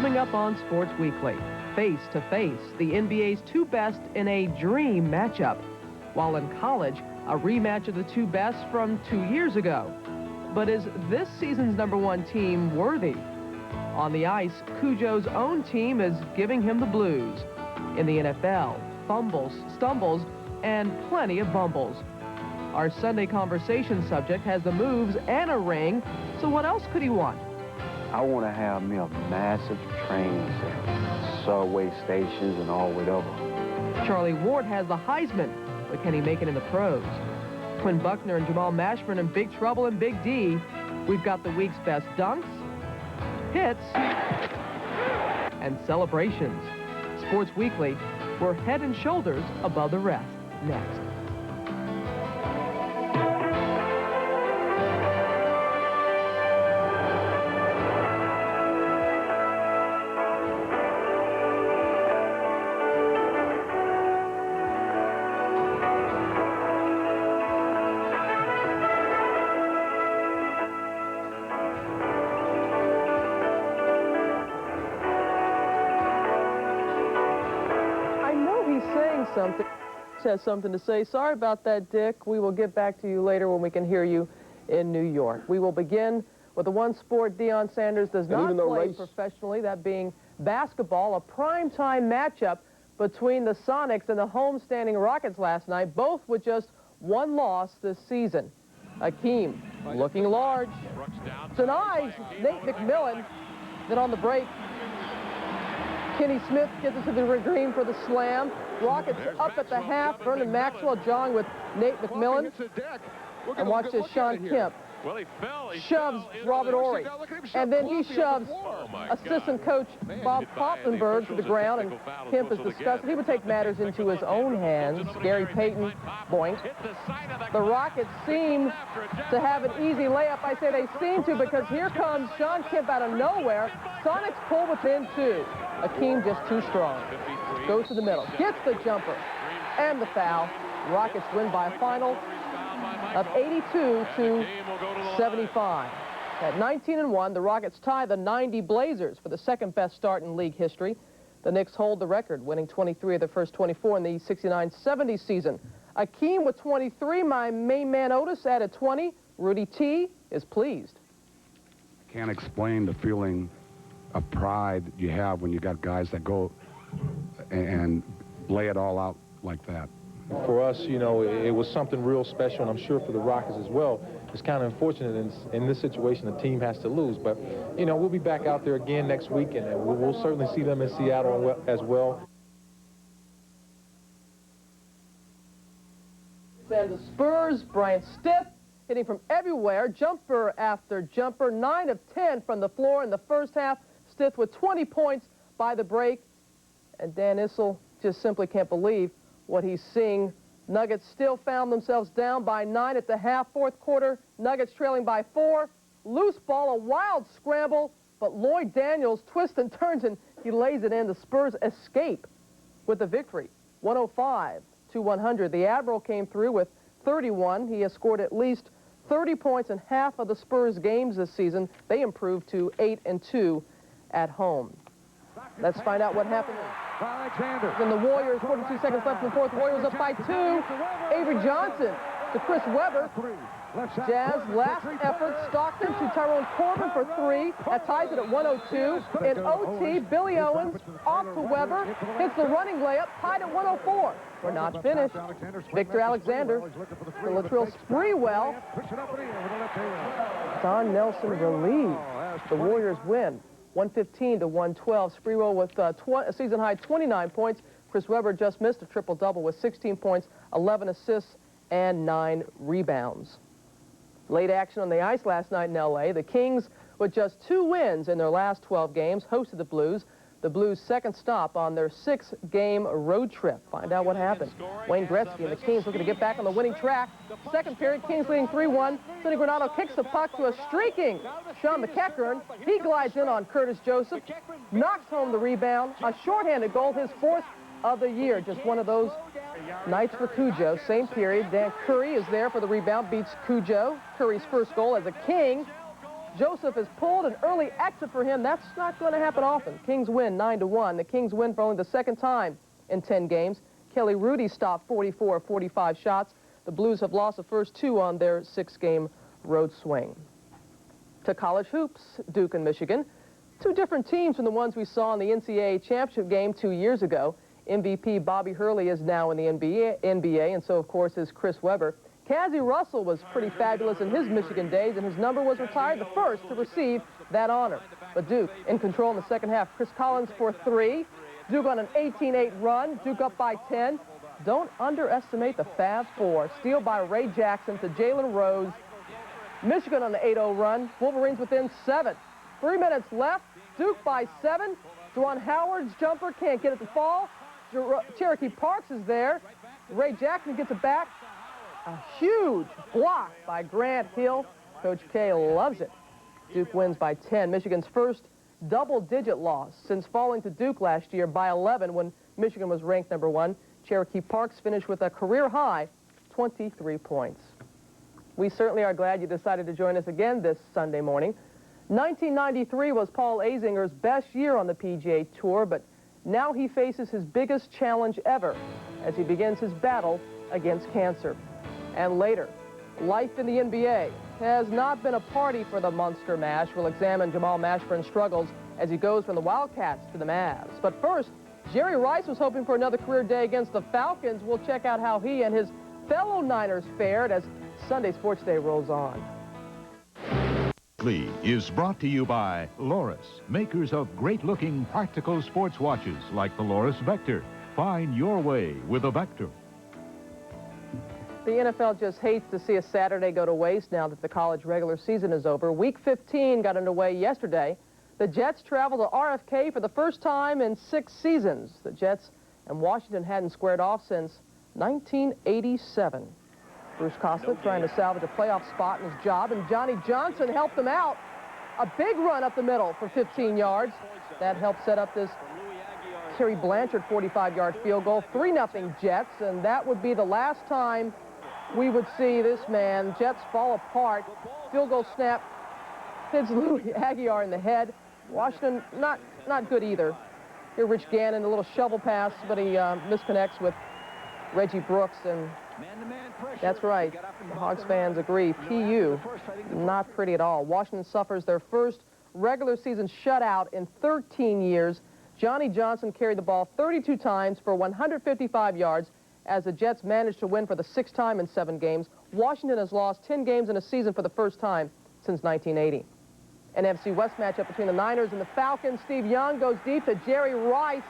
Coming up on Sports Weekly, face-to-face, the NBA's two best in a dream matchup. While in college, a rematch of the two best from 2 years ago. But is this season's #1 team worthy? On the ice, Cujo's own team is giving him the blues. In the NFL, fumbles, stumbles, and plenty of bumbles. Our Sunday conversation subject has the moves and a ring, so what else could he want? I want to have me a massive training center, subway stations, and all the way over. Charlie Ward has the Heisman, but can he make it in the pros? Quinn Buckner and Jamal Mashburn in big trouble in Big D. We've got the week's best dunks, hits, and celebrations. Sports Weekly, we're head and shoulders above the rest. Next. Something has something to say. Sorry about that, Dick. We will get back to you later when we can hear you in New York. We will begin with the one sport Deion Sanders does not play professionally, that being basketball, a primetime matchup between the Sonics and the homestanding Rockets last night, both with just one loss this season. Akeem looking large, denies Nate McMillan. Then on the break, Kenny Smith gets it to the green for the slam. Rockets up at the half. Vernon Maxwell jawing with Nate McMillan. And watch this, Sean Kemp shoves Robert Ory. And then he shoves assistant coach Bob Poffenberg to the ground, and Kemp is disgusted. He would take matters into his own hands. Gary Payton, boink. The Rockets seem to have an easy layup. I say they seem to because here comes Sean Kemp out of nowhere. Sonics pull within 2. Akeem just too strong. Goes to the middle, gets the jumper and the foul. Rockets win by a final of 82-75. At 19-1, the Rockets tie the 90 Blazers for the second best start in league history. The Knicks hold the record, winning 23 of their first 24 in the 69-70 season. Akeem with 23, my main man Otis added 20. Rudy T is pleased. Can't explain the feeling of pride you have when you got guys that go and lay it all out like that. For us, you know, it was something real special, and I'm sure for the Rockets as well. It's kind of unfortunate in this situation the team has to lose, but, you know, we'll be back out there again next week, and we'll certainly see them in Seattle as well. And the Spurs, Brian Stiff, hitting from everywhere, jumper after jumper, 9 of 10 from the floor in the first half. Stiff with 20 points by the break. And Dan Issel just simply can't believe what he's seeing. Nuggets still found themselves down by 9 at the half. Fourth quarter, Nuggets trailing by 4. Loose ball, a wild scramble, but Lloyd Daniels twists and turns, and he lays it in. The Spurs escape with the victory, 105-100. The Admiral came through with 31. He has scored at least 30 points in half of the Spurs games this season. They improved to 8-2 at home. Let's find out what happened. Then the Warriors, 42 seconds left in the fourth. Warriors up by 2. Avery Johnson to Chris Webber. Jazz last effort. Stockton to Tyrone Corbin for 3. That ties it at 102. In OT, Billy Owens off to Webber. Hits the running layup. Tied at 104. We're not finished. Victor Alexander. The Latrell Sprewell. Don Nelson relieved. The Warriors win. 115-112. Sprewell with a season-high 29 points. Chris Webber just missed a triple-double with 16 points, 11 assists, and 9 rebounds. Late action on the ice last night in L.A. The Kings, with just 2 wins in their last 12 games, hosted the Blues. The Blues' second stop on their 6-game road trip. Find out what happened. Wayne Gretzky and the Kings looking to get back on the winning track. Second period, Kings leading 3-1. Sonny Granado kicks the puck to a streaking Sean McEachern. He glides in on Curtis Joseph, knocks home the rebound. A shorthanded goal, his 4th of the year. Just one of those nights for Cujo. Same period, Dan Curry is there for the rebound, beats Cujo. Curry's first goal as a King. Joseph has pulled an early exit for him. That's not going to happen often. Kings win 9-1. The Kings win for only the second time in 10 games. Kelly Rudy stopped 44 of 45 shots. The Blues have lost the first 2 on their 6-game road swing. To college hoops, Duke and Michigan. 2 different teams from the ones we saw in the NCAA championship game 2 years ago. MVP Bobby Hurley is now in the NBA, and so, of course, is Chris Webber. Cassie Russell was pretty fabulous in his Michigan days, and his number was retired, the first to receive that honor. But Duke in control in the second half. Chris Collins for 3. Duke on an 18-8 run. Duke up by 10. Don't underestimate the Fab Four. Steal by Ray Jackson to Jalen Rose. Michigan on an 8-0 run. Wolverines within 7. 3 minutes left. Duke by 7. Juwan Howard's jumper can't get it to fall. Cherokee Parks is there. Ray Jackson gets it back. A huge block by Grant Hill. Coach K loves it. Duke wins by 10. Michigan's first double-digit loss since falling to Duke last year by 11 when Michigan was ranked number 1. Cherokee Parks finished with a career-high 23 points. We certainly are glad you decided to join us again this Sunday morning. 1993 was Paul Azinger's best year on the PGA Tour, but now he faces his biggest challenge ever as he begins his battle against cancer. And later, life in the NBA has not been a party for the Munster Mash. We'll examine Jamal Mashburn's struggles as he goes from the Wildcats to the Mavs. But first, Jerry Rice was hoping for another career day against the Falcons. We'll check out how he and his fellow Niners fared as Sunday Sports Day rolls on. Is brought to you by Loris, makers of great-looking practical sports watches like the Loris Vector. Find your way with a Vector. The NFL just hates to see a Saturday go to waste now that the college regular season is over. Week 15 got underway yesterday. The Jets travel to RFK for the first time in 6 seasons. The Jets and Washington hadn't squared off since 1987. Bruce Costa trying to salvage a playoff spot in his job, and Johnny Johnson helped him out. A big run up the middle for 15 yards. That helped set up this Kerry Blanchard 45-yard field goal. 3-0 Jets, and that would be the last time we would see this man. Jets fall apart. Field goal snap hits Louis Aguiar in the head. Washington not good either. Here Rich Gannon, a little shovel pass, but he misconnects with Reggie Brooks, and that's right. The Hogs fans agree. PU, not pretty at all. Washington suffers their first regular season shutout in 13 years. Johnny Johnson carried the ball 32 times for 155 yards as the Jets managed to win for the 6th time in 7 games. Washington has lost 10 games in a season for the first time since 1980. An NFC West matchup between the Niners and the Falcons. Steve Young goes deep to Jerry Rice.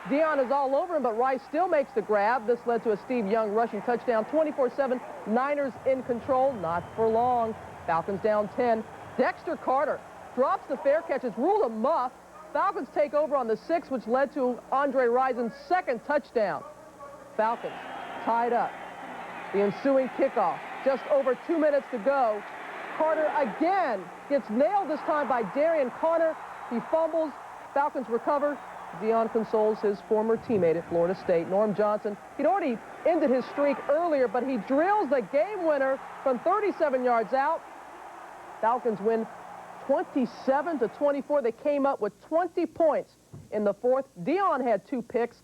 Dion is all over him, but Rice still makes the grab. This led to a Steve Young rushing touchdown. 24-7, Niners in control. Not for long. Falcons down 10. Dexter Carter drops the fair catch. It's ruled a muff. Falcons take over on the 6th, which led to Andre Rison's 2nd touchdown. Falcons tied up. The ensuing kickoff. Just over 2 minutes to go. Carter again gets nailed, this time by Darian Connor. He fumbles. Falcons recover. Dion consoles his former teammate at Florida State, Norm Johnson. He'd already ended his streak earlier, but he drills the game winner from 37 yards out. Falcons win 27-24. They came up with 20 points in the 4th. Dion had 2 picks.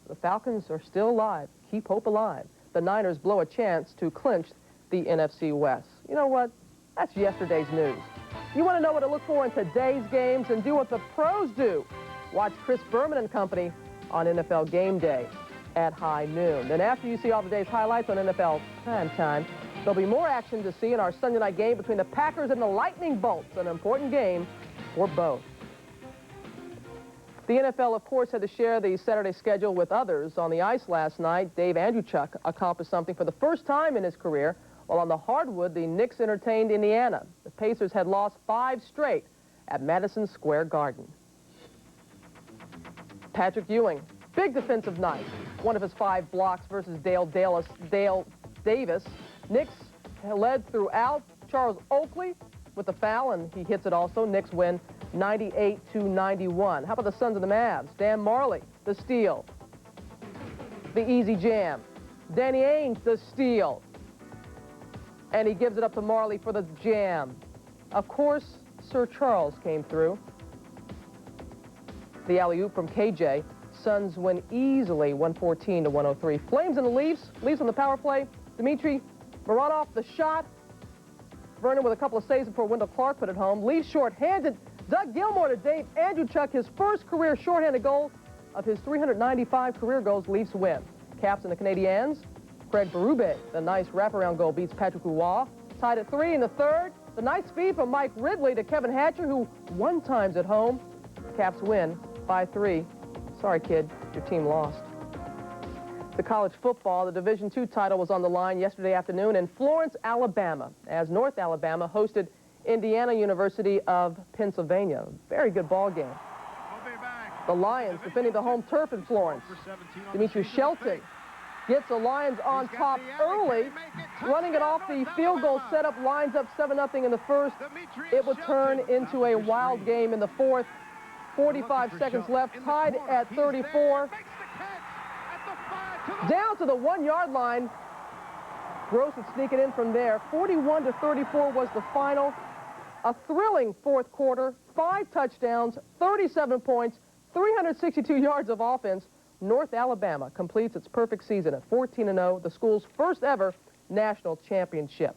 The Falcons are still alive. Keep hope alive. The Niners blow a chance to clinch the NFC West. You know what? That's yesterday's news. You want to know what to look for in today's games and do what the pros do. Watch Chris Berman and company on NFL Game Day at high noon. Then after you see all the day's highlights on NFL Prime Time, there'll be more action to see in our Sunday night game between the Packers and the Lightning Bolts, an important game for both. The NFL, of course, had to share the Saturday schedule with others. On the ice last night, Dave Andrewchuk accomplished something for the first time in his career, while on the hardwood, the Knicks entertained Indiana. The Pacers had lost 5 straight at Madison Square Garden. Patrick Ewing, big defensive night. One of his 5 blocks versus Dale Davis. Knicks led throughout. Charles Oakley with the foul, and he hits it also. Knicks win 98-91. How about the Sons of the Mavs? Dan Marley, the steal. The easy jam. Danny Ainge, the steal. And he gives it up to Marley for the jam. Of course, Sir Charles came through. The alley-oop from KJ. Suns win easily, 114 to 103. Flames and the Leafs. Leafs on the power play. Dmitry Mironov, the shot. Vernon with a couple of saves before Wendell Clark put it home. Leafs short-handed. Doug Gilmour to Dave Andrewchuk, his first career short-handed goal of his 395 career goals. Leafs win. Caps and the Canadiens. Craig Berube, the nice wraparound goal, beats Patrick Roy. Tied at 3 in the third. The nice feed from Mike Ridley to Kevin Hatcher, who won times at home. Caps win 5-3. Sorry, kid, your team lost. The college football, the Division II title was on the line yesterday afternoon in Florence, Alabama, as North Alabama hosted Indiana University of Pennsylvania. Very good ball game. The Lions defending the home turf in Florence. Demetrius Shelton gets the Lions on top early, running it off the field goal setup, lines up 7-0 in the first. It would turn into a wild game in the fourth. 45 seconds left, tied at 34. Down to the 1-yard line. Gross would sneak it in from there. 41 to 34 was the final. A thrilling fourth quarter, 5 touchdowns, 37 points, 362 yards of offense. North Alabama completes its perfect season at 14-0, the school's first ever national championship.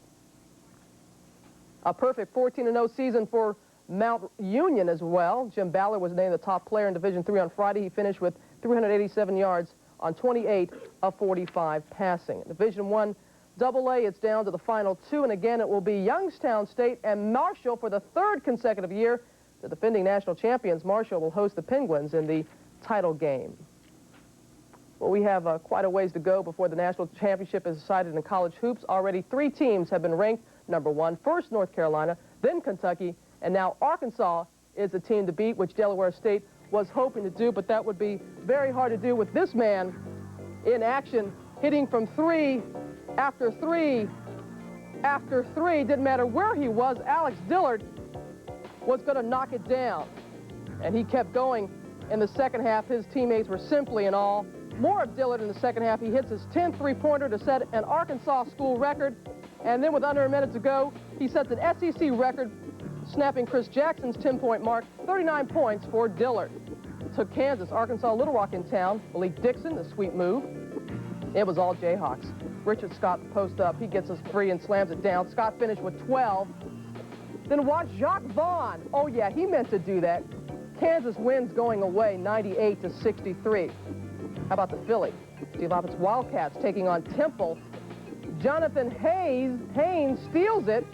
A perfect 14-0 season for Mount Union as well. Jim Ballard was named the top player in Division III on Friday. He finished with 387 yards on 28 of 45 passing. Division I AA, it's down to the final 2, and again it will be Youngstown State and Marshall for the third consecutive year. The defending national champions, Marshall, will host the Penguins in the title game. Well, we have quite a ways to go before the national championship is decided in college hoops. Already 3 teams have been ranked number 1. First North Carolina, then Kentucky, and now Arkansas is the team to beat, which Delaware State was hoping to do, but that would be very hard to do with this man in action, hitting from 3 after 3 after 3. Didn't matter where he was. Alex Dillard was going to knock it down, and he kept going in the second half. His teammates were simply in awe. More of Dillard in the second half. He hits his 10th three-pointer to set an Arkansas school record, and then with under a minute to go, he sets an SEC record, snapping Chris Jackson's 10-point mark, 39 points for Dillard. Took Kansas, Arkansas, Little Rock in town. Malik Dixon, the sweet move. It was all Jayhawks. Richard Scott post up. He gets us free and slams it down. Scott finished with 12. Then watch Jacques Vaughn. Oh, yeah, he meant to do that. Kansas wins going away, 98 to 63. How about the Philly? Steve Loftus Wildcats taking on Temple. Jonathan Haynes steals it.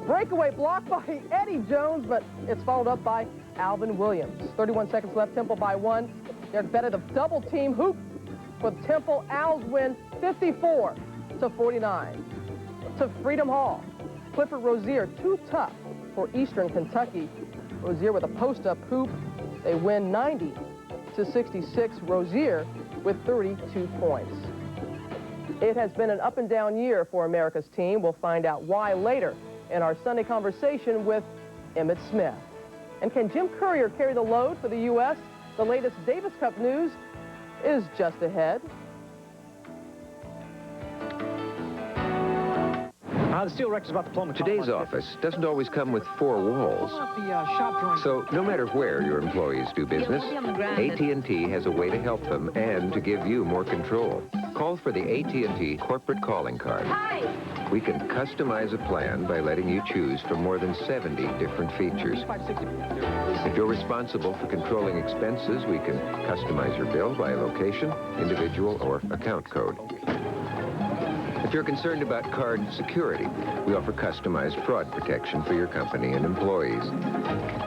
Breakaway block by Eddie Jones, but it's followed up by Alvin Williams. 31 seconds left, Temple by 1. Derek Bennett, the double team hoop for Temple. Owls win 54 to 49. To Freedom Hall. Clifford Rozier, too tough for Eastern Kentucky. Rozier with a post-up hoop. They win 90 to 66. Rozier with 32 points. It has been an up-and-down year for America's team. We'll find out why later in our Sunday conversation with Emmett Smith. And can Jim Courier carry the load for the U.S.? The latest Davis Cup news is just ahead. The steel rector's about to plumb the Today's office doesn't always come with 4 walls. So no matter where your employees do business, AT&T has a way to help them and to give you more control. Call for the AT&T corporate calling card. Hi. We can customize a plan by letting you choose from more than 70 different features. If you're responsible for controlling expenses, we can customize your bill by location, individual, or account code. If you're concerned about card security, we offer customized fraud protection for your company and employees.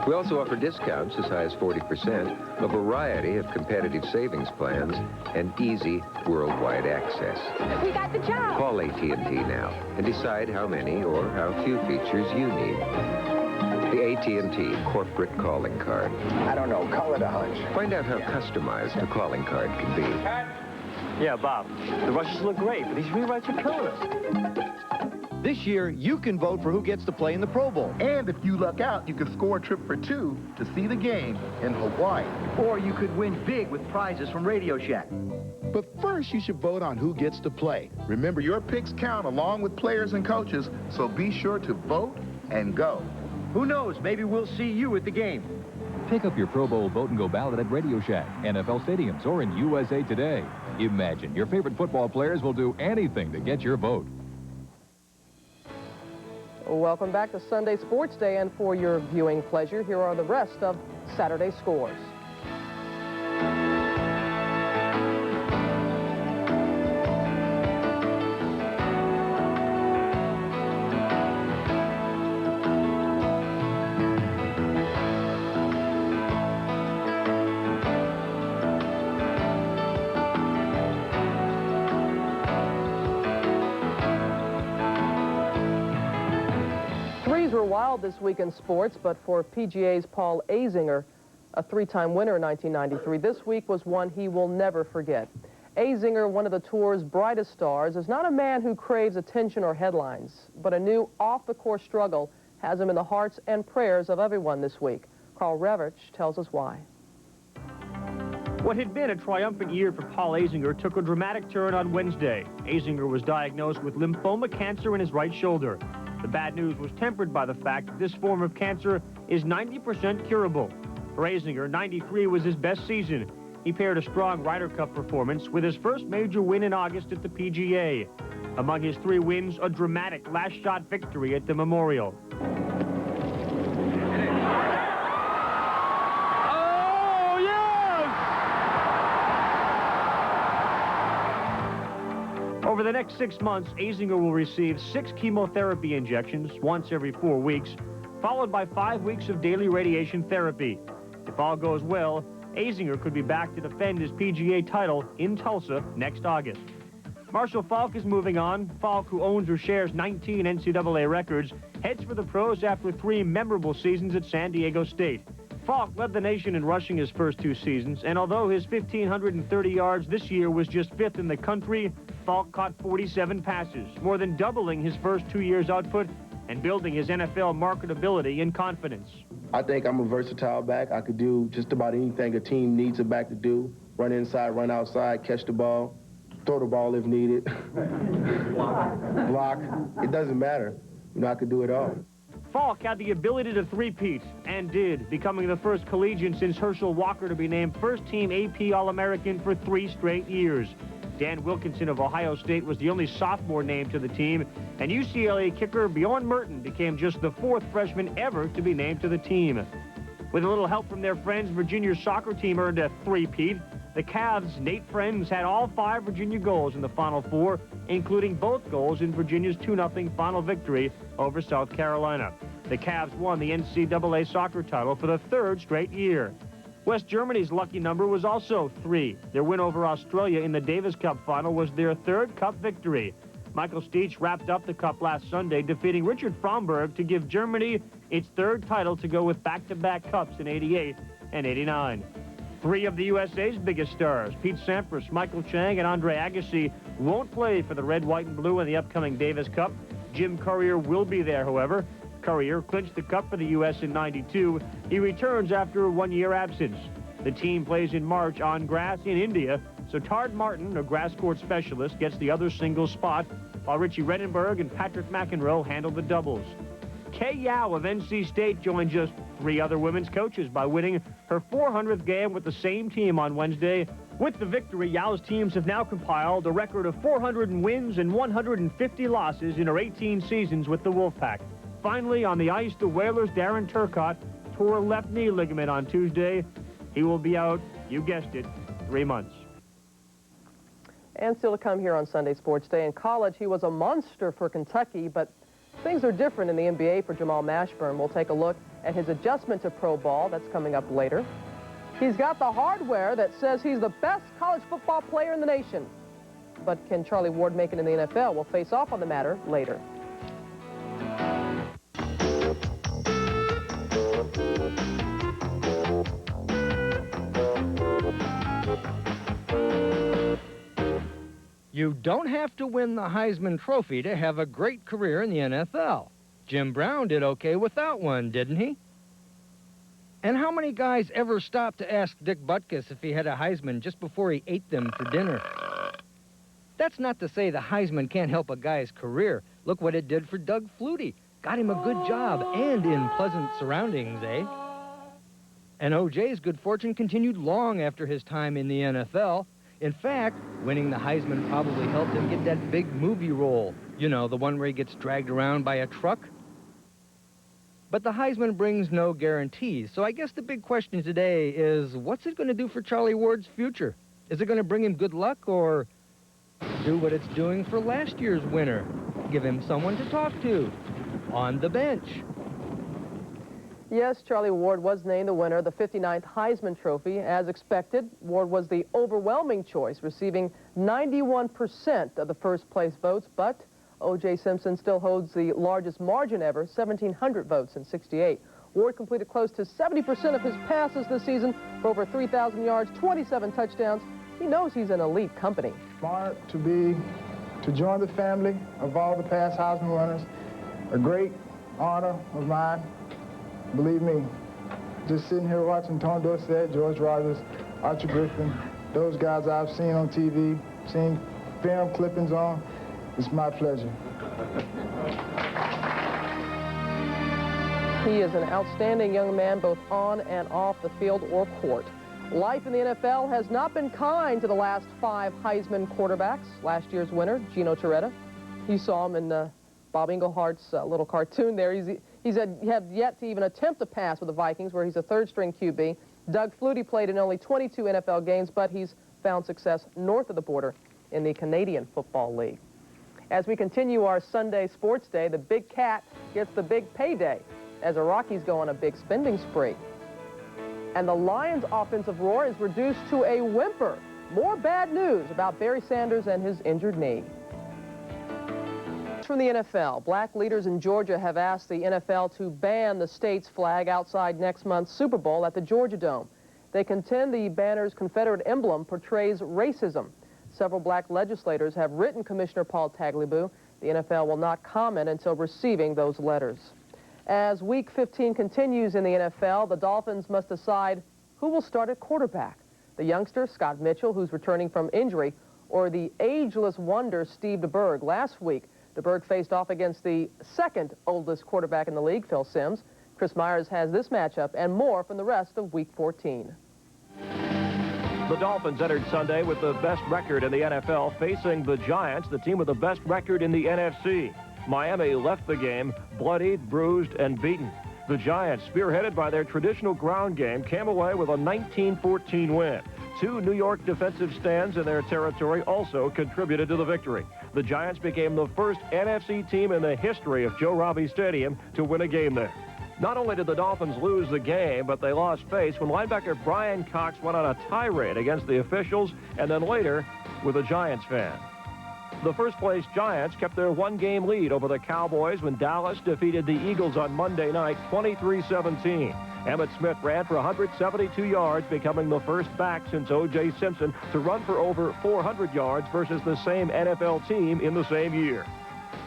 We also offer discounts as high as 40%, a variety of competitive savings plans, and easy worldwide access. We got the job. Call AT&T now and decide how many or how few features you need. The AT&T corporate calling card. I don't know, call it a hunch. Find out how customized a calling card can be. Yeah, Bob, the Russians look great, but these rewrites are killing us. This year, you can vote for who gets to play in the Pro Bowl. And if you luck out, you can score a trip for 2 to see the game in Hawaii. Or you could win big with prizes from Radio Shack. But first, you should vote on who gets to play. Remember, your picks count along with players and coaches, so be sure to vote and go. Who knows, maybe we'll see you at the game. Pick up your Pro Bowl vote and go ballot at Radio Shack, NFL stadiums, or in USA Today. Imagine your favorite football players will do anything to get your vote. Welcome back to Sunday Sports Day, and for your viewing pleasure, here are the rest of Saturday scores. Threes were wild this week in sports, but for PGA's Paul Azinger, a three-time winner in 1993, this week was one he will never forget. Azinger, one of the tour's brightest stars, is not a man who craves attention or headlines, but a new off-the-course struggle has him in the hearts and prayers of everyone this week. Carl Revich tells us why. What had been a triumphant year for Paul Azinger took a dramatic turn on Wednesday. Azinger was diagnosed with lymphoma cancer in his right shoulder. The bad news was tempered by the fact that this form of cancer is 90% curable. For Azinger, 93 was his best season. He paired a strong Ryder Cup performance with his first major win in August at the PGA. Among his 3 wins, a dramatic last-shot victory at the Memorial. Over the next 6 months, Azinger will receive 6 chemotherapy injections once every 4 weeks, followed by 5 weeks of daily radiation therapy. If all goes well, Azinger could be back to defend his PGA title in Tulsa next August. Marshall Falk is moving on. Falk, who owns or shares 19 NCAA records, heads for the pros after 3 memorable seasons at San Diego State. Falk led the nation in rushing his first 2 seasons, and although his 1,530 yards this year was just 5th in the country, Falk caught 47 passes, more than doubling his first 2 years' output and building his NFL marketability and confidence. I think I'm a versatile back. I could do just about anything a team needs a back to do. Run inside, run outside, catch the ball, throw the ball if needed, block. It doesn't matter. You know, I could do it all. Falk had the ability to three-peat, and did, becoming the first collegian since Herschel Walker to be named first-team AP All-American for 3 straight years. Dan Wilkinson of Ohio State was the only sophomore named to the team, and UCLA kicker Bjorn Merton became just the 4th freshman ever to be named to the team. With a little help from their friends, Virginia's soccer team earned a three-peat. The Cavs' Nate Friends had all 5 Virginia goals in the Final Four, including both goals in Virginia's 2-0 final victory over South Carolina. The Cavs won the NCAA soccer title for the 3rd straight year. West Germany's lucky number was also 3. Their win over Australia in the Davis Cup final was their 3rd cup victory. Michael Stich wrapped up the cup last Sunday, defeating Richard Fromberg to give Germany its 3rd title to go with back-to-back cups in '88 and '89. 3 of the USA's biggest stars, Pete Sampras, Michael Chang, and Andre Agassi, won't play for the red, white, and blue in the upcoming Davis Cup. Jim Courier will be there, however. Courier clinched the cup for the U.S. in '92. He returns after a 1-year absence. The team plays in March on grass in India, so Tard Martin, a grass court specialist, gets the other singles spot, while Richie Redenberg and Patrick McEnroe handle the doubles. Kay Yao of NC State joined just 3 other women's coaches by winning her 400th game with the same team on Wednesday. With the victory, Yao's teams have now compiled a record of 400 wins and 150 losses in her 18 seasons with the Wolfpack. Finally, on the ice, the Whalers' Darren Turcotte tore a left knee ligament on Tuesday. He will be out, you guessed it, 3 months. And still to come here on Sunday Sports Day. In college, he was a monster for Kentucky, but things are different in the NBA for Jamal Mashburn. We'll take a look at his adjustment to pro ball. That's coming up later. He's got the hardware that says he's the best college football player in the nation. But can Charlie Ward make it in the NFL? We'll face off on the matter later. You don't have to win the Heisman Trophy to have a great career in the NFL. Jim Brown did okay without one, didn't he? And how many guys ever stopped to ask Dick Butkus if he had a Heisman just before he ate them for dinner? That's not to say the Heisman can't help a guy's career. Look what it did for Doug Flutie. Got him a good job and in pleasant surroundings, eh? And O.J.'s good fortune continued long after his time in the NFL. In fact, winning the Heisman probably helped him get that big movie role. You know, the one where he gets dragged around by a truck. But the Heisman brings no guarantees, so I guess the big question today is, what's it going to do for Charlie Ward's future? Is it going to bring him good luck, or do what it's doing for last year's winner? Give him someone to talk to on the bench. Yes, Charlie Ward was named the winner of the 59th Heisman Trophy. As expected, Ward was the overwhelming choice, receiving 91% of the first-place votes, but O.J. Simpson still holds the largest margin ever, 1,700 votes in '68. Ward completed close to 70% of his passes this season for over 3,000 yards, 27 touchdowns. He knows he's in elite company. Honored to join the family of all the past Heisman runners. A great honor of mine. Believe me, just sitting here watching Tony Dorsett, George Rogers, Archie Griffin, those guys I've seen on TV, seen film clippings on, it's my pleasure. He is an outstanding young man, both on and off the field or court. Life in the NFL has not been kind to the last 5 Heisman quarterbacks. Last year's winner, Gino Torretta. You saw him in Bob Englehart's little cartoon there. He's had yet to even attempt a pass with the Vikings, where he's a third-string QB. Doug Flutie played in only 22 NFL games, but he's found success north of the border in the Canadian Football League. As we continue our Sunday sports day, the big cat gets the big payday as the Rockies go on a big spending spree. And the Lions' offensive roar is reduced to a whimper. More bad news about Barry Sanders and his injured knee. From the NFL, black leaders in Georgia have asked the NFL to ban the state's flag outside next month's Super Bowl at the Georgia Dome. They contend the banner's Confederate emblem portrays racism. Several black legislators have written Commissioner Paul Tagliabue. The NFL will not comment until receiving those letters. As Week 15 continues in the NFL, the Dolphins must decide who will start at quarterback. The youngster, Scott Mitchell, who's returning from injury, or the ageless wonder, Steve DeBerg. Last week, DeBerg faced off against the second oldest quarterback in the league, Phil Simms. Chris Myers has this matchup and more from the rest of Week 14. The Dolphins entered Sunday with the best record in the NFL, facing the Giants, the team with the best record in the NFC. Miami left the game bloodied, bruised, and beaten. The Giants, spearheaded by their traditional ground game, came away with a 19-14 win. 2 New York defensive stands in their territory also contributed to the victory. The Giants became the first NFC team in the history of Joe Robbie Stadium to win a game there. Not only did the Dolphins lose the game, but they lost face when linebacker Brian Cox went on a tirade against the officials and then later with a Giants fan. The first-place Giants kept their 1-game lead over the Cowboys when Dallas defeated the Eagles on Monday night 23-17. Emmitt Smith ran for 172 yards, becoming the first back since O.J. Simpson to run for over 400 yards versus the same NFL team in the same year.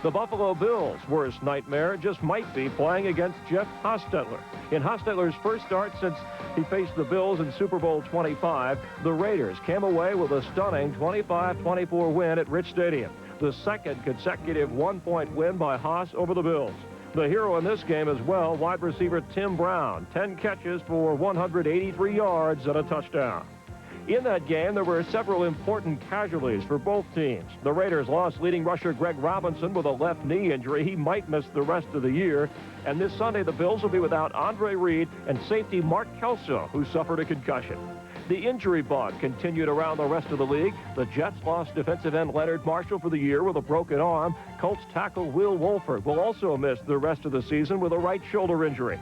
The Buffalo Bills' worst nightmare just might be playing against Jeff Hostetler. In Hostetler's first start since he faced the Bills in Super Bowl 25, the Raiders came away with a stunning 25-24 win at Rich Stadium, the second consecutive one-point win by Haas over the Bills. The hero in this game as well, wide receiver Tim Brown, 10 catches for 183 yards and a touchdown. In that game, there were several important casualties for both teams. The Raiders lost leading rusher Greg Robinson with a left knee injury. He might miss the rest of the year. And this Sunday, the Bills will be without Andre Reed and safety Mark Kelso, who suffered a concussion. The injury bug continued around the rest of the league. The Jets lost defensive end Leonard Marshall for the year with a broken arm. Colts tackle Will Wolford will also miss the rest of the season with a right shoulder injury.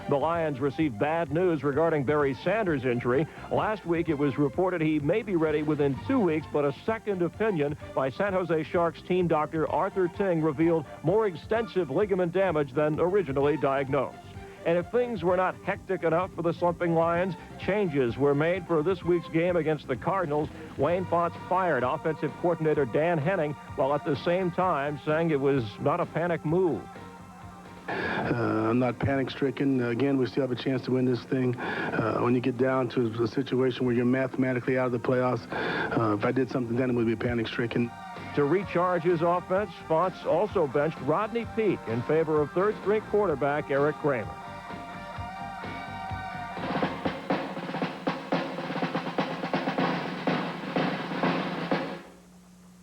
The Lions received bad news regarding Barry Sanders' injury. Last week, it was reported he may be ready within 2 weeks, but a second opinion by San Jose Sharks team doctor Arthur Ting revealed more extensive ligament damage than originally diagnosed. And if things were not hectic enough for the slumping Lions, changes were made for this week's game against the Cardinals. Wayne Fontes fired offensive coordinator Dan Henning, while at the same time saying it was not a panic move. I'm not panic-stricken. Again, we still have a chance to win this thing. When you get down to a situation where you're mathematically out of the playoffs, if I did something then, it would be panic-stricken. To recharge his offense, Fonts also benched Rodney Peake in favor of third-string quarterback Eric Kramer.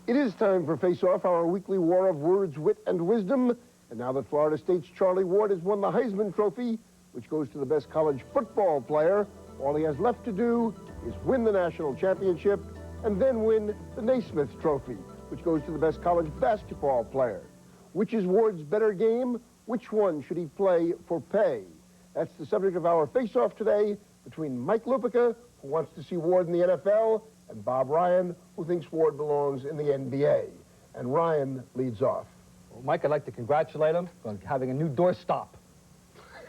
It is time for Face Off, our weekly war of words, wit, and wisdom. And now that Florida State's Charlie Ward has won the Heisman Trophy, which goes to the best college football player, all he has left to do is win the national championship and then win the Naismith Trophy, which goes to the best college basketball player. Which is Ward's better game? Which one should he play for pay? That's the subject of our face-off today between Mike Lupica, who wants to see Ward in the NFL, and Bob Ryan, who thinks Ward belongs in the NBA. And Ryan leads off. Well, Mike, I'd like to congratulate him on having a new doorstop.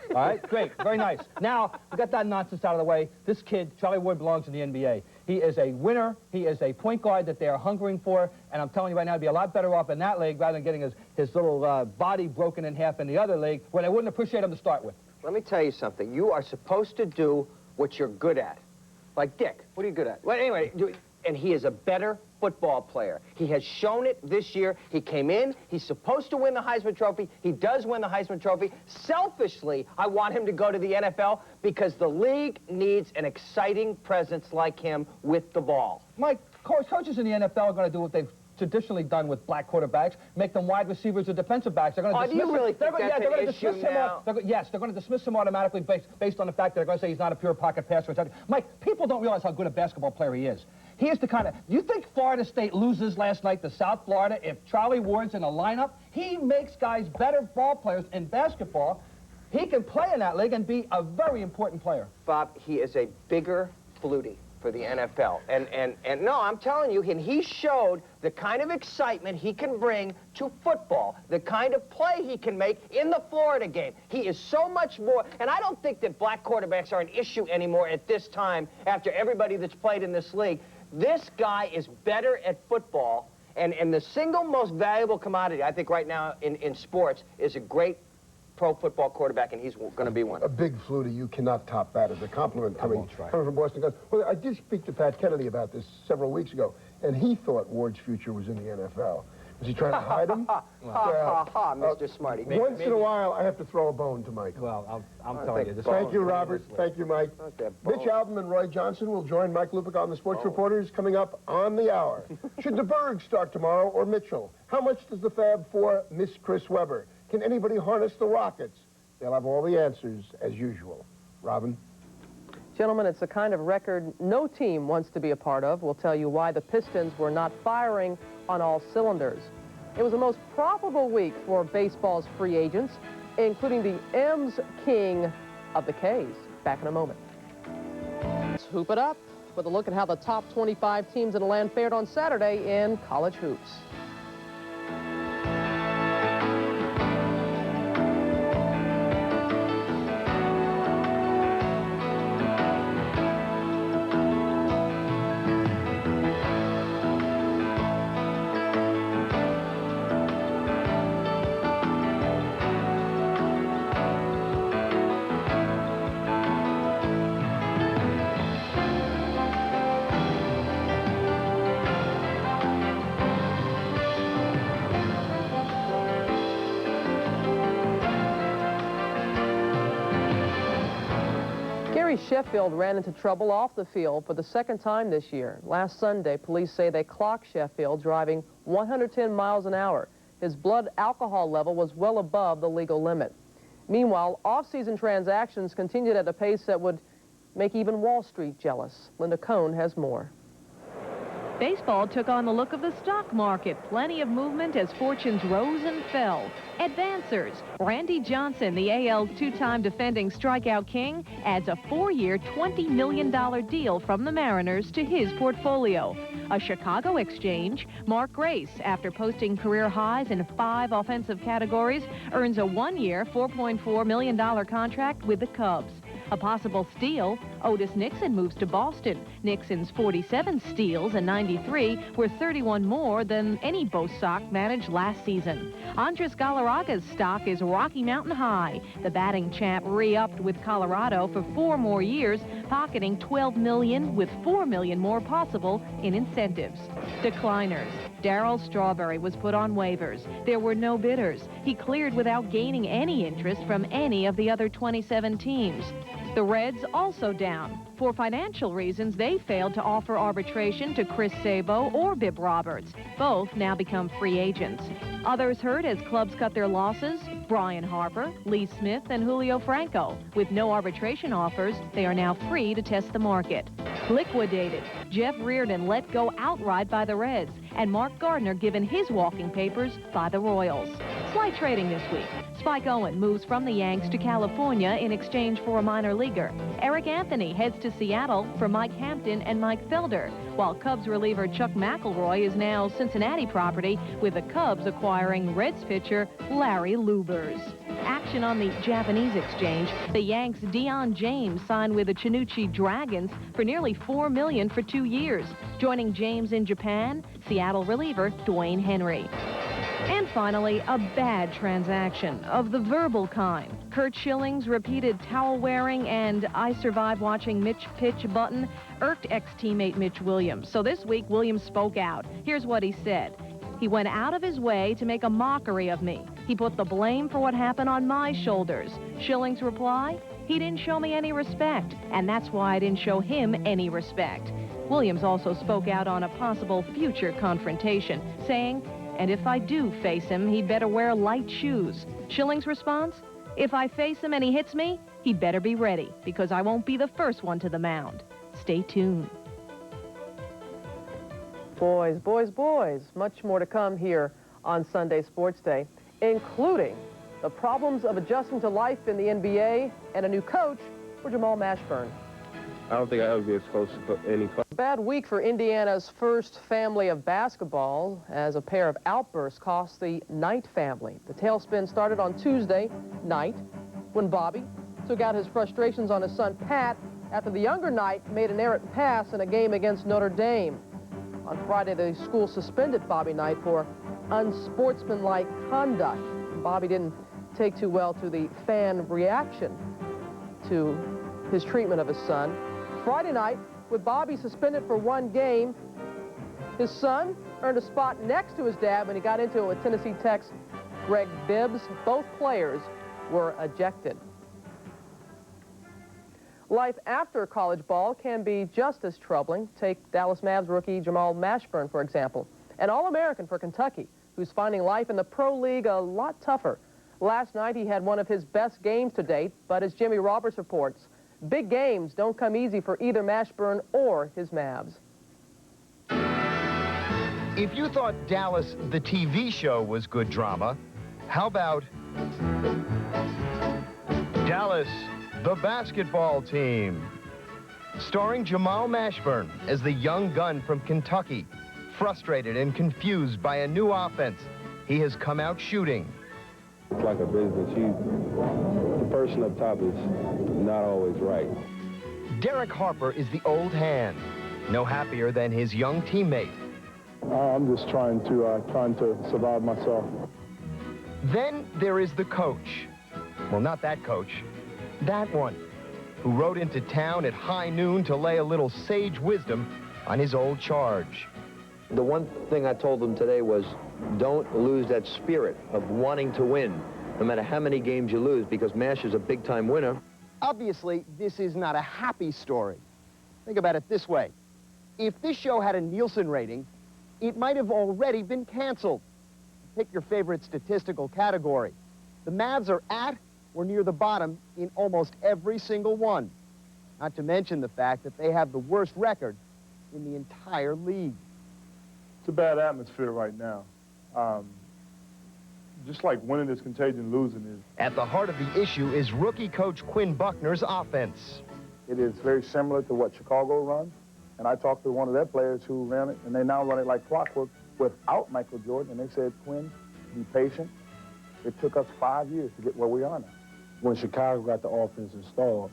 All right, great, very nice. Now, we got that nonsense out of the way. This kid, Charlie Ward, belongs in the NBA. He is a winner. He is a point guard that they are hungering for. And I'm telling you right now, he'd be a lot better off in that league rather than getting his little body broken in half in the other league where they wouldn't appreciate him to start with. Let me tell you something. You are supposed to do what you're good at. Like Dick, what are you good at? Well, anyway, and he is a better football player. He has shown it this year. He came in. He's supposed to win the Heisman Trophy. He does win the Heisman Trophy. Selfishly, I want him to go to the NFL because the league needs an exciting presence like him with the ball. Mike, coaches in the NFL are going to do what they've traditionally done with black quarterbacks, make them wide receivers or defensive backs. They're going to dismiss do you really think that's an issue now? Yes, they're going to dismiss him automatically based on the fact that they're going to say he's not a pure pocket passer. Mike, people don't realize how good a basketball player he is. He is the kind of... Do you think Florida State loses last night to South Florida if Charlie Ward's in a lineup? He makes guys better ball players in basketball. He can play in that league and be a very important player. Bob, he is a bigger Flutie for the NFL. And no, I'm telling you, and he showed the kind of excitement he can bring to football, the kind of play he can make in the Florida game. He is so much more, and I don't think that black quarterbacks are an issue anymore at this time after everybody that's played in this league. This guy is better at football, and the single most valuable commodity, I think, right now in sports is a great pro football quarterback, and he's going to be one. A big Flutie, you cannot top that as a compliment coming from Boston. Well, I did speak to Pat Kennedy about this several weeks ago, and he thought Ward's future was in the NFL. Was he trying to hide him? Mr. Smarty. Once in a while, I have to throw a bone to Mike. Well, I'm telling you. Thank you, Robert. Thank you, Mike. Mitch Albom and Roy Johnson will join Mike Lupica on the Sports Reporters coming up on the hour. Should DeBerg start tomorrow or Mitchell? How much does the Fab Four miss Chris Webber? Can anybody harness the Rockets? They'll have all the answers as usual. Robin? Gentlemen, it's the kind of record no team wants to be a part of. We'll tell you why the Pistons were not firing on all cylinders. It was the most profitable week for baseball's free agents, including the M's king of the K's. Back in a moment. Let's hoop it up with a look at how the top 25 teams in the land fared on Saturday in college hoops. Sheffield ran into trouble off the field for the second time this year. Last Sunday, police say they clocked Sheffield driving 110 miles an hour. His blood alcohol level was well above the legal limit. Meanwhile, off-season transactions continued at a pace that would make even Wall Street jealous. Linda Cohn has more. Baseball took on the look of the stock market. Plenty of movement as fortunes rose and fell. Advancers. Randy Johnson, the AL's two-time defending strikeout king, adds a 4-year, $20 million deal from the Mariners to his portfolio. A Chicago exchange. Mark Grace, after posting career highs in 5 offensive categories, earns a 1-year, $4.4 million contract with the Cubs. A possible steal, Otis Nixon moves to Boston. Nixon's 47 steals in '93 were 31 more than any Bo Sox managed last season. Andres Galarraga's stock is Rocky Mountain high. The batting champ re-upped with Colorado for 4 more years, pocketing $12 million with $4 million more possible in incentives. Decliners. Darryl Strawberry was put on waivers. There were no bidders. He cleared without gaining any interest from any of the other 27 teams. The Reds also down. For financial reasons, they failed to offer arbitration to Chris Sabo or Bib Roberts. Both now become free agents. Others hurt as clubs cut their losses. Brian Harper, Lee Smith, and Julio Franco. With no arbitration offers, they are now free to test the market. Liquidated. Jeff Reardon let go outright by the Reds, and Mark Gardner given his walking papers by the Royals. Slight trading this week. Spike Owen moves from the Yanks to California in exchange for a minor leaguer. Eric Anthony heads to Seattle for Mike Hampton and Mike Felder, while Cubs reliever Chuck McElroy is now Cincinnati property, with the Cubs acquiring Reds pitcher Larry Lubers. Action on the Japanese exchange. The Yanks' Deion James signed with the Chinuchi Dragons for nearly $4 million for 2 years. Joining James in Japan, Seattle reliever Dwayne Henry. And finally, a bad transaction of the verbal kind. Curt Schilling's repeated towel-wearing and I survive watching Mitch pitch button irked ex-teammate Mitch Williams. So this week, Williams spoke out. Here's what he said. He went out of his way to make a mockery of me. He put the blame for what happened on my shoulders. Schilling's reply? He didn't show me any respect, and that's why I didn't show him any respect. Williams also spoke out on a possible future confrontation, saying, and if I do face him, he'd better wear light shoes. Schilling's response? If I face him and he hits me, he'd better be ready, because I won't be the first one to the mound. Stay tuned. Boys, boys, boys. Much more to come here on Sunday Sports Day, including the problems of adjusting to life in the NBA and a new coach for Jamal Mashburn. I don't think I'll ever be as close to any club. Bad week for Indiana's first family of basketball as a pair of outbursts cost the Knight family. The tailspin started on Tuesday night when Bobby took out his frustrations on his son Pat after the younger Knight made an errant pass in a game against Notre Dame. On Friday, the school suspended Bobby Knight for unsportsmanlike conduct. Bobby didn't take too well to the fan reaction to his treatment of his son. Friday night, with Bobby suspended for 1 game, his son earned a spot next to his dad when he got into it with Tennessee Tech's Greg Bibbs. Both players were ejected. Life after college ball can be just as troubling. Take Dallas Mavs rookie Jamal Mashburn, for example, an All-American for Kentucky, who's finding life in the pro league a lot tougher. Last night, he had one of his best games to date, but as Jimmy Roberts reports, big games don't come easy for either Mashburn or his Mavs. If you thought Dallas, the TV show, was good drama, how about Dallas, the basketball team? Starring Jamal Mashburn as the young gun from Kentucky, frustrated and confused by a new offense, he has come out shooting. It's like a business. The person up top is not always right. Derek Harper is the old hand, no happier than his young teammate. I'm just trying to survive myself. Then there is the coach. Well, not that coach, that one, who rode into town at high noon to lay a little sage wisdom on his old charge. The one thing I told them today was, don't lose that spirit of wanting to win, no matter how many games you lose, because MASH is a big-time winner. Obviously, this is not a happy story. Think about it this way. If this show had a Nielsen rating, it might have already been canceled. Pick your favorite statistical category. The Mavs are at or near the bottom in almost every single one. Not to mention the fact that they have the worst record in the entire league. It's a bad atmosphere right now. Just like winning is contagion, losing is. At the heart of the issue is rookie coach Quinn Buckner's offense. It is very similar to what Chicago runs. And I talked to one of their players who ran it, and they now run it like clockwork without Michael Jordan. And they said, Quinn, be patient. It took us 5 years to get where we are now. When Chicago got the offense installed,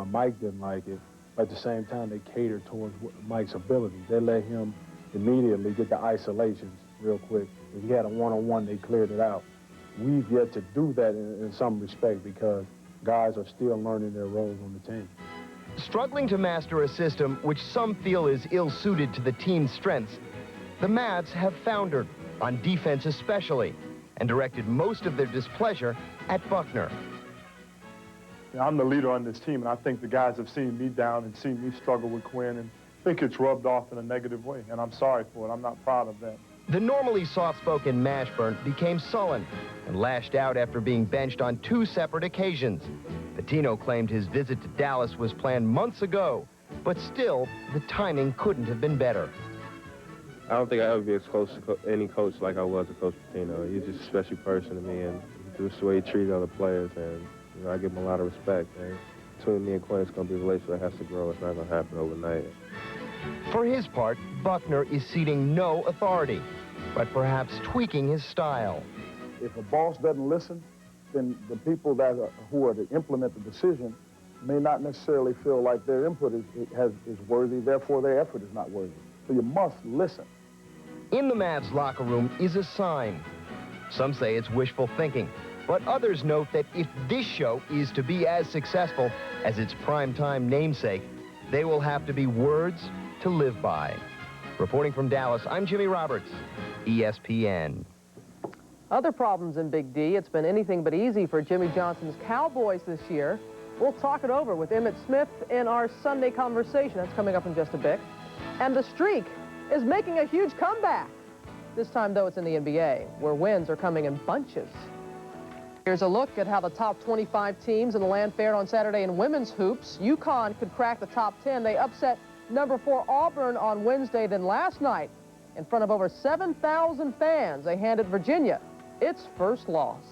Mike didn't like it. At the same time, they cater towards Mike's ability. They let him immediately get the isolations real quick. If he had a one-on-one, they cleared it out. We've yet to do that in some respect because guys are still learning their roles on the team. Struggling to master a system which some feel is ill-suited to the team's strengths, the Mavs have foundered, on defense especially, and directed most of their displeasure at Buckner. I'm the leader on this team, and I think the guys have seen me down and seen me struggle with Quinn, and I think it's rubbed off in a negative way, and I'm sorry for it. I'm not proud of that. The normally soft-spoken Mashburn became sullen and lashed out after being benched on 2 separate occasions. Pitino claimed his visit to Dallas was planned months ago, but still, the timing couldn't have been better. I don't think I'll ever be as close to any coach like I was to Coach Pitino. He's just a special person to me, and just the way he treated other players, and you know, I give him a lot of respect. And between me and Quinn, it's going to be a relationship that has to grow. It's not going to happen overnight. For his part, Buckner is ceding no authority, but perhaps tweaking his style. If a boss doesn't listen, then the people who are to implement the decision may not necessarily feel like their input is worthy, therefore their effort is not worthy. So you must listen. In the Mavs locker room is a sign. Some say it's wishful thinking, but others note that if this show is to be as successful as its primetime namesake, they will have to be words to live by. Reporting from Dallas, I'm Jimmy Roberts, ESPN. Other problems in Big D. It's been anything but easy for Jimmy Johnson's Cowboys this year. We'll talk it over with Emmitt Smith in our Sunday conversation. That's coming up in just a bit. And the streak is making a huge comeback. This time, though, it's in the NBA, where wins are coming in bunches. Here's a look at how the top 25 teams in the land fared on Saturday in women's hoops. UConn could crack the top 10. They upset number 4 Auburn on Wednesday. Then last night, in front of over 7,000 fans, they handed Virginia its first loss.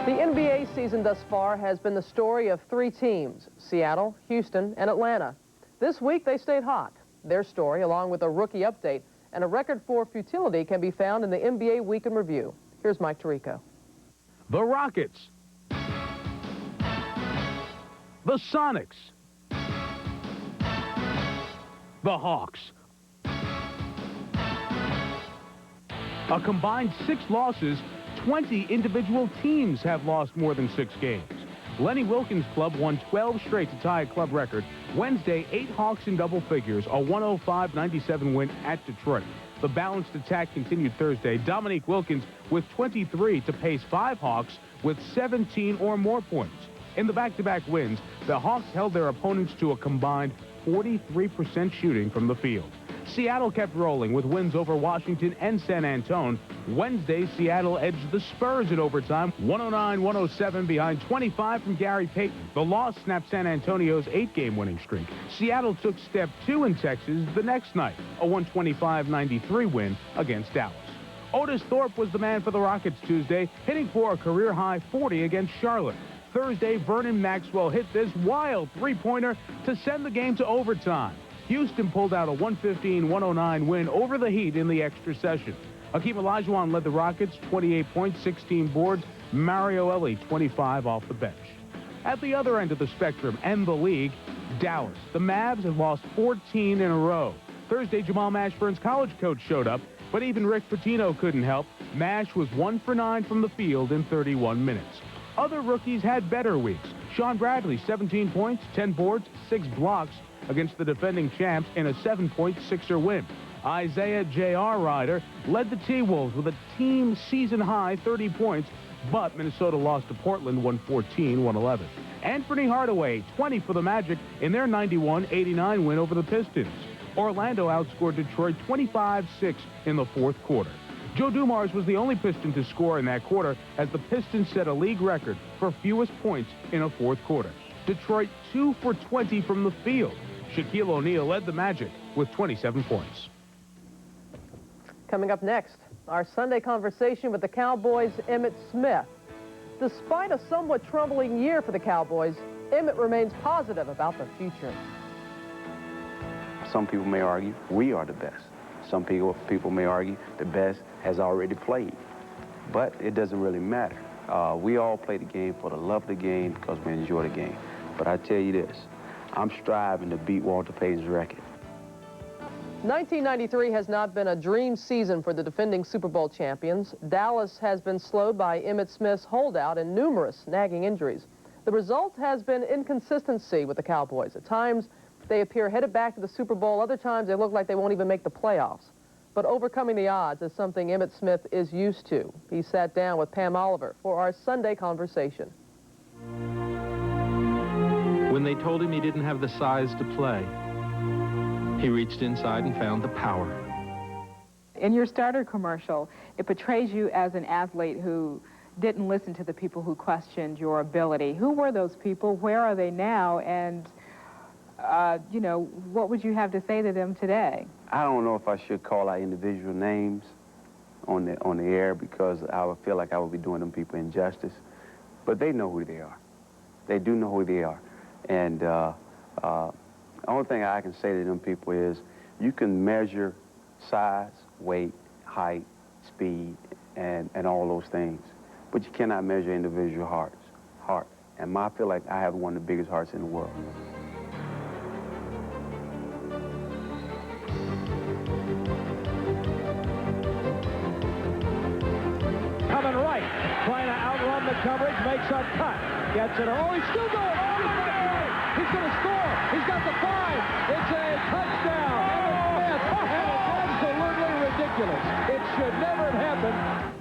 The NBA season thus far has been the story of 3 teams, Seattle, Houston, and Atlanta. This week they stayed hot. Their story, along with a rookie update and a record for futility, can be found in the NBA Week in Review. Here's Mike Tirico. The Rockets. The Sonics. The Hawks. A combined 6 losses, 20 individual teams have lost more than 6 games. Lenny Wilkins' club won 12 straight to tie a club record. Wednesday, 8 Hawks in double figures, a 105-97 win at Detroit. The balanced attack continued Thursday. Dominique Wilkins with 23 to pace 5 Hawks with 17 or more points. In the back-to-back wins, the Hawks held their opponents to a combined 43% shooting from the field. Seattle kept rolling with wins over Washington and San Antonio. Wednesday, Seattle edged the Spurs in overtime, 109-107 behind 25 from Gary Payton. The loss snapped San Antonio's 8-game winning streak. Seattle took step 2 in Texas the next night, a 125-93 win against Dallas. Otis Thorpe was the man for the Rockets Tuesday, hitting for a career-high 40 against Charlotte. Thursday, Vernon Maxwell hit this wild 3-pointer to send the game to overtime. Houston pulled out a 115-109 win over the Heat in the extra session. Hakeem Olajuwon led the Rockets, 28 points, 16 boards. Mario Elie, 25 off the bench. At the other end of the spectrum and the league, Dallas. The Mavs have lost 14 in a row. Thursday, Jamal Mashburn's college coach showed up, but even Rick Pitino couldn't help. Mash was 1 for 9 from the field in 31 minutes. Other rookies had better weeks. Sean Bradley, 17 points, 10 boards, 6 blocks against the defending champs in a 7-point Sixer win. Isaiah J.R. Ryder led the T-Wolves with a team season-high 30 points, but Minnesota lost to Portland 114-111. Anthony Hardaway, 20 for the Magic in their 91-89 win over the Pistons. Orlando outscored Detroit 25-6 in the fourth quarter. Joe Dumars was the only Piston to score in that quarter as the Pistons set a league record for fewest points in a fourth quarter. Detroit 2 for 20 from the field. Shaquille O'Neal led the Magic with 27 points. Coming up next, our Sunday conversation with the Cowboys' Emmitt Smith. Despite a somewhat troubling year for the Cowboys, Emmett remains positive about the future. Some people may argue we are the best. Some people may argue the best has already played. But it doesn't really matter. We all play the game for the love of the game because we enjoy the game. But I tell you this, I'm striving to beat Walter Payton's record. 1993 has not been a dream season for the defending Super Bowl champions. Dallas has been slowed by Emmitt Smith's holdout and numerous nagging injuries. The result has been inconsistency with the Cowboys. At times, they appear headed back to the Super Bowl. Other times, they look like they won't even make the playoffs. But overcoming the odds is something Emmitt Smith is used to. He sat down with Pam Oliver for our Sunday conversation. When they told him he didn't have the size to play, he reached inside and found the power. In your starter commercial, it portrays you as an athlete who didn't listen to the people who questioned your ability. Who were those people? Where are they now? And, you know, what would you have to say to them today? I don't know if I should call out individual names on the air because I would feel like I would be doing them people injustice. But they know who they are. They do know who they are. And the only thing I can say to them people is you can measure size, weight, height, speed, and all those things. But you cannot measure individual heart. And I feel like I have one of the biggest hearts in the world. Coming right, trying to outrun the coverage, makes a cut, gets it. Oh, he's still going. Oh, he's got it. He's going to score. He's got the 5. It's a touchdown. Emmitt Smith. And it's absolutely ridiculous. It should never have happened.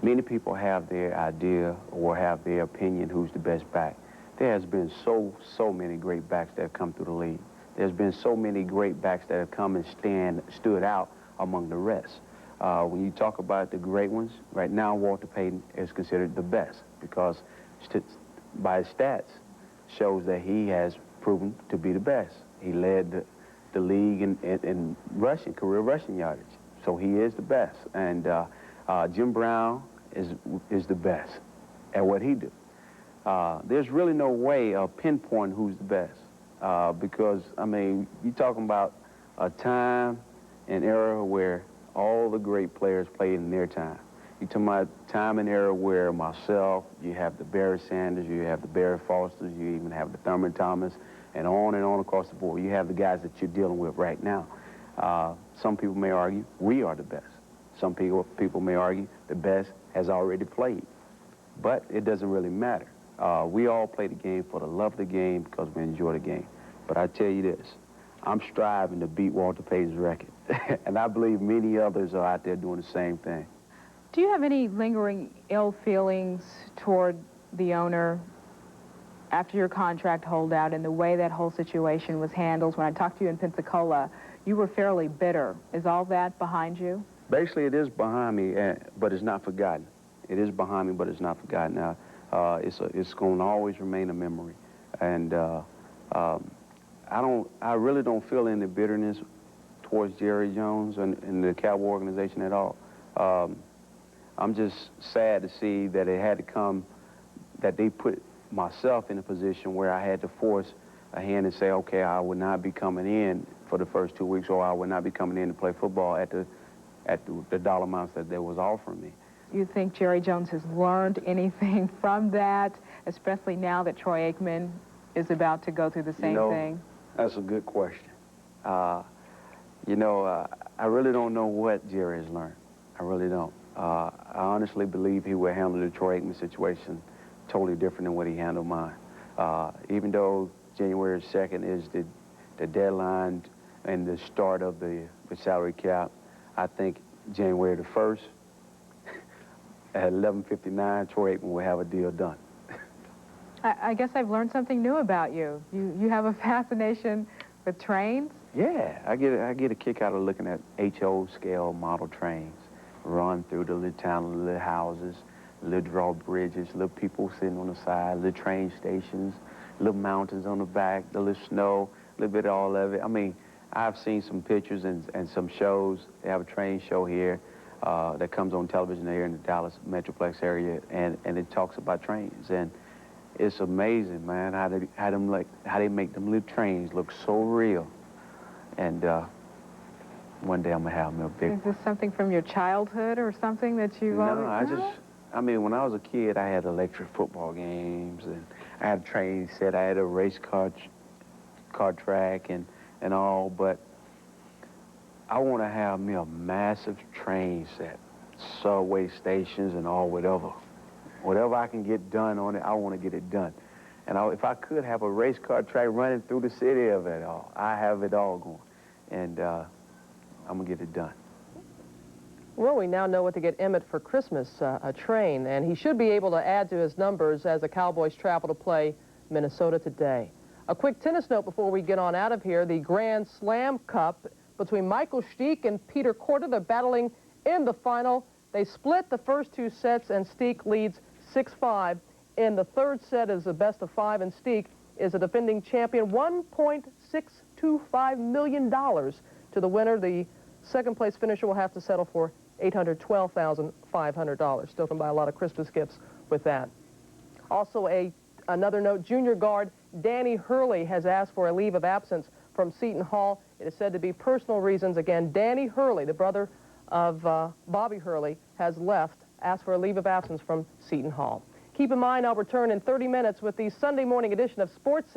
Many people have their idea or have their opinion who's the best back. There has been so many great backs that have come through the league. There's been so many great backs that have come and stood out among the rest. When you talk about the great ones, right now Walter Payton is considered the best because by his stats shows that he has proven to be the best. He led the league in rushing, career rushing yardage. So he is the best. And Jim Brown is the best at what he do. There's really no way of pinpointing who's the best because, I mean, you're talking about a time and era where all the great players played in their time. You're talking about time and era where myself, you have the Barry Sanders, you have the Barry Fosters, you even have the Thurman Thomas, and on across the board. You have the guys that you're dealing with right now. Some people may argue we are the best. Some people may argue the best has already played. But it doesn't really matter. We all play the game for the love of the game because we enjoy the game. But I tell you this, I'm striving to beat Walter Payton's record. And I believe many others are out there doing the same thing. Do you have any lingering ill feelings toward the owner after your contract holdout and the way that whole situation was handled? When I talked to you in Pensacola, you were fairly bitter. Is all that behind you? Basically, it is behind me, but it's not forgotten. It is behind me, but it's not forgotten. Now, it's going to always remain a memory. And I really don't feel any bitterness towards Jerry Jones and the Cowboy organization at all. I'm just sad to see that it had to come, that they put myself in a position where I had to force a hand and say, okay, I would not be coming in for the first 2 weeks, or I would not be coming in to play football at the dollar amounts that they was offering me. You think Jerry Jones has learned anything from that, especially now that Troy Aikman is about to go through the same thing? That's a good question. I really don't know what Jerry has learned. I really don't. I honestly believe he will handle the Troy Aikman situation totally different than what he handled mine. Even though January 2nd is the deadline and the start of the salary cap, I think January the 1st, at 11:59, Troy Aikman will have a deal done. I guess I've learned something new about you. You have a fascination with trains? Yeah, I get a kick out of looking at HO scale model trains run through the little town, the little houses, little drawbridges, little people sitting on the side, little train stations, little mountains on the back, the little snow, a little bit of all of it. I mean, I've seen some pictures and some shows. They have a train show here that comes on television here in the Dallas Metroplex area, and it talks about trains. And it's amazing, man, how they make them little trains look so real. And one day I'm gonna have me a big. Is this something from your childhood or something that you've always... I mean, when I was a kid, I had electric football games, and I had a train set, I had a race car track and all, but I want to have me a massive train set, subway stations and all, whatever. Whatever I can get done on it, I want to get it done. And if I could have a race car track running through the city of it all, I have it all going. And I'm going to get it done. Well, we now know what to get Emmett for Christmas, a train, and he should be able to add to his numbers as the Cowboys travel to play Minnesota today. A quick tennis note before we get on out of here. The Grand Slam Cup between Michael Stich and Peter Korda. They're battling in the final. They split the first two sets, and Stich leads 6-5. In the third set is a best of 5, and Stich is a defending champion. $1.625 million to the winner. The second-place finisher will have to settle for $812,500. Still can buy a lot of Christmas gifts with that. Also, another note, junior guard Danny Hurley has asked for a leave of absence from Seton Hall. It is said to be personal reasons. Again, Danny Hurley, the brother of Bobby Hurley, has asked for a leave of absence from Seton Hall. Keep in mind, I'll return in 30 minutes with the Sunday morning edition of Sports